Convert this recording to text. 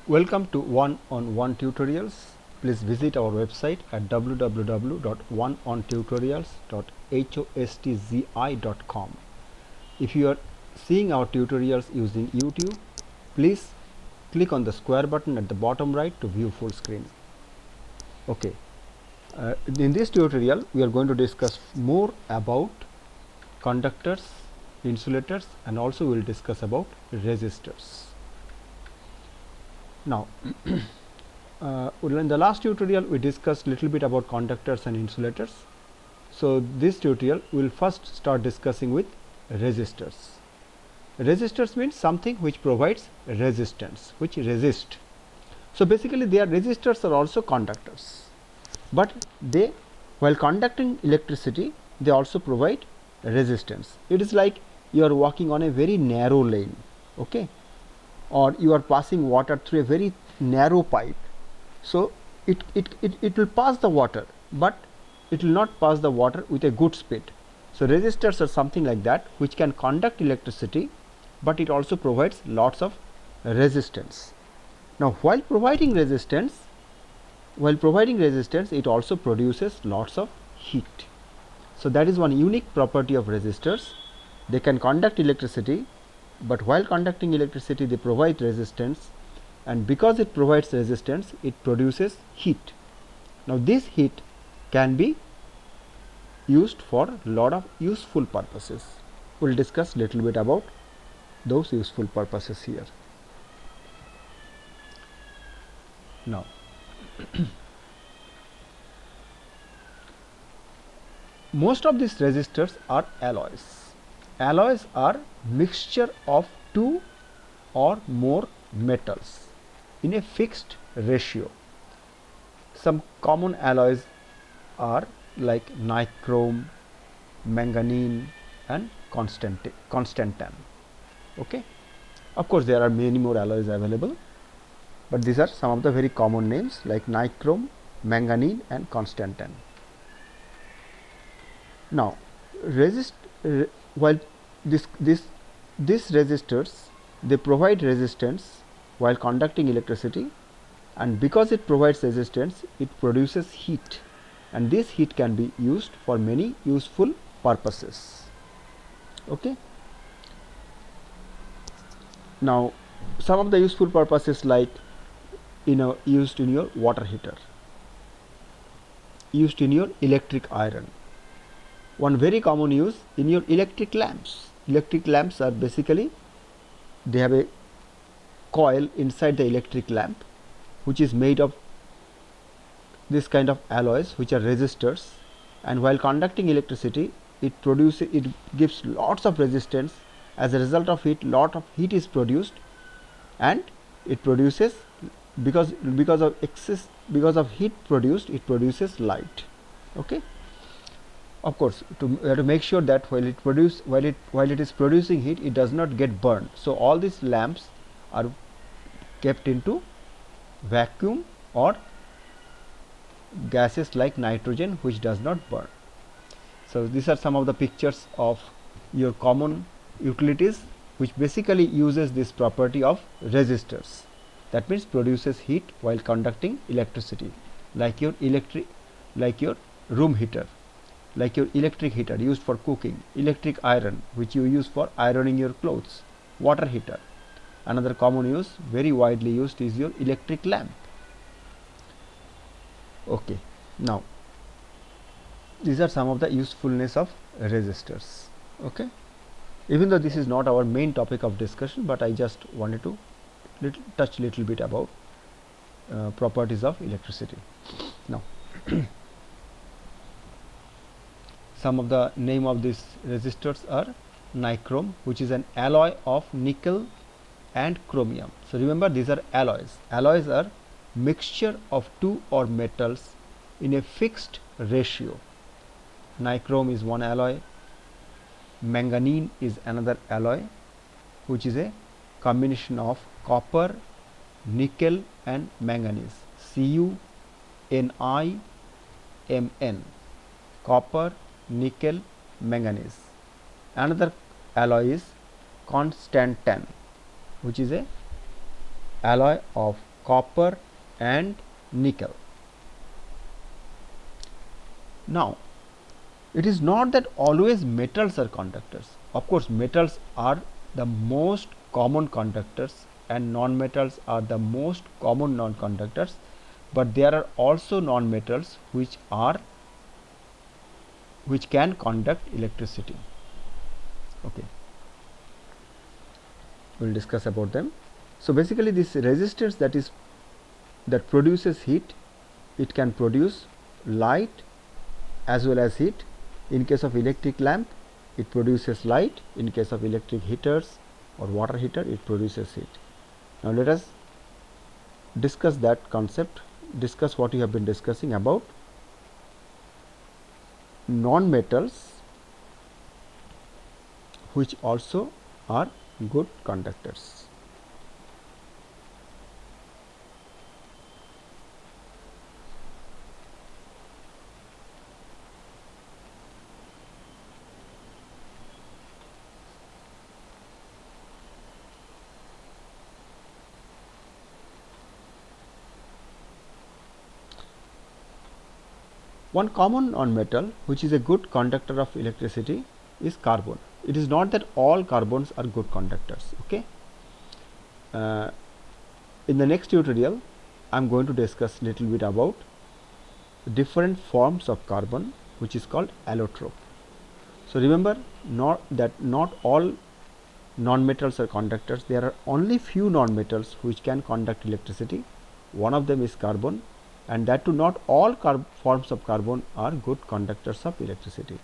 Welcome to one-on-one tutorials. Please visit our website at www.oneontutorials.hostzi.com. If you are seeing our tutorials using YouTube, please click on the square button at the bottom right to view full screen. Okay, in this tutorial we are going to discuss more about conductors, insulators, and also we will discuss about resistors. Now in the last tutorial we discussed little bit about conductors and insulators. So this tutorial we will first start discussing with resistors. Resistors means something which provides resistance, which resist. So basically their resistors are also conductors, but they, while conducting electricity, they also provide resistance. It is like you are walking on a very narrow lane, okay, or you are passing water through a very narrow pipe. So it will pass the water, but it will not pass the water with a good speed. So resistors are something like that which can conduct electricity, but it also provides lots of resistance. Now while providing resistance, it also produces lots of heat. So that is one unique property of resistors. They can conduct electricity, but while conducting electricity they provide resistance, and because it provides resistance it produces heat. Now this heat can be used for a lot of useful purposes. We will discuss little bit about those useful purposes here. Now most of these resistors are alloys. Alloys are mixture of two or more metals in a fixed ratio. Some common alloys are like nichrome, manganese, and constantan. Okay, of course there are many more alloys available, but these are some of the very common names like nichrome, manganese, and constantan. Now while these resistors, they provide resistance while conducting electricity, and because it provides resistance it produces heat, and this heat can be used for many useful purposes. Okay, now some of the useful purposes, like used in your water heater, used in your electric iron. One very common use in your electric lamps. Electric lamps are basically, they have a coil inside the electric lamp which is made of this kind of alloys which are resistors, and while conducting electricity it gives lots of resistance. As a result of it, lot of heat is produced, and it produces, because of heat produced, it produces light. Okay, of course to make sure that while it is producing heat, it does not get burned. So all these lamps are kept into vacuum or gases like nitrogen which does not burn. So these are some of the pictures of your common utilities which basically uses this property of resistors. That means produces heat while conducting electricity, like your room heater, like your electric heater used for cooking, electric iron which you use for ironing your clothes, water heater. Another common use, very widely used, is your electric lamp. Okay, now these are some of the usefulness of resistors. Okay, even though this is not our main topic of discussion, but I just wanted to touch little bit about properties of electricity. Now some of the name of these resistors are nichrome, which is an alloy of nickel and chromium. So remember, these are alloys. Alloys are mixture of two or metals in a fixed ratio. Nichrome is one alloy, manganese is another alloy, which is a combination of copper, nickel, and manganese. CuNiMn, copper, nickel, manganese. Another alloy is constantan, which is a alloy of copper and nickel. Now, it is not that always metals are conductors. Of course, metals are the most common conductors and non-metals are the most common non-conductors, but there are also non-metals which can conduct electricity. Okay, we will discuss about them. So basically, this resistors that produces heat, it can produce light as well as heat. In case of electric lamp, it produces light. In case of electric heaters or water heater, it produces heat. Now let us discuss that concept, discuss what we have been discussing about non-metals which also are good conductors. One common non-metal which is a good conductor of electricity is carbon. It is not that all carbons are good conductors. Okay. In the next tutorial, I am going to discuss little bit about different forms of carbon which is called allotrope. So remember not all non-metals are conductors. There are only few non-metals which can conduct electricity. One of them is carbon, and that too not all forms of carbon are good conductors of electricity.